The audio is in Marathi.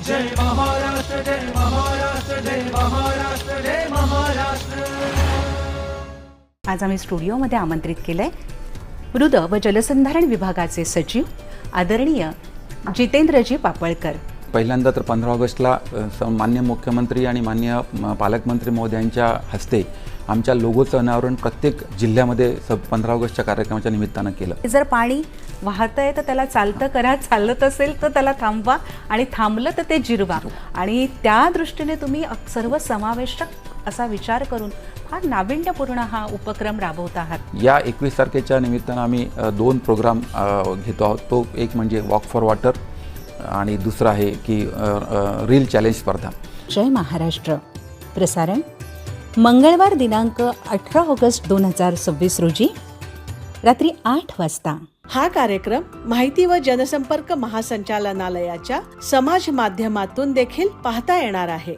जय महाराष्ट्र, जय महाराष्ट्र, जय महाराष्ट्र, जय महाराष्ट्र. आज आम्ही स्टुडिओमध्ये आमंत्रित केलंय मृद व जलसंधारण विभागाचे सचिव आदरणीय जितेंद्रजी पापळकर. पहिल्यांदा तर 15 ऑगस्टला माननीय मुख्यमंत्री आणि माननीय पालकमंत्री महोदयांच्या हस्ते आमच्या लोगोचं अनावरण प्रत्येक जिल्ह्यामध्ये 15 ऑगस्टच्या कार्यक्रमाच्या निमित्तानं केलं. जर पाणी वाहतंय तर त्याला चालतं करा, चालत असेल तर त्याला थांबवा आणि थांबलं तर ते जिरवा. आणि त्या दृष्टीने तुम्ही सर्व समावेशक असा विचार करून फार नाविन्यपूर्ण हा उपक्रम राबवत आहात. या 21 तारखेच्या निमित्तानं आम्ही 2 प्रोग्राम घेतो आहोत. तो एक म्हणजे वॉक फॉर वॉटर आणि दुसरा आहे की रील चॅलेंज स्पर्धा. जय महाराष्ट्र प्रसारण मंगळवार दिनांक 18 ऑगस्ट 2026 रोजी रात्री 8 वाजता. हा कार्यक्रम माहिती व जनसंपर्क महासंचालनालयाच्या समाज माध्यमातून देखील पाहता येणार आहे.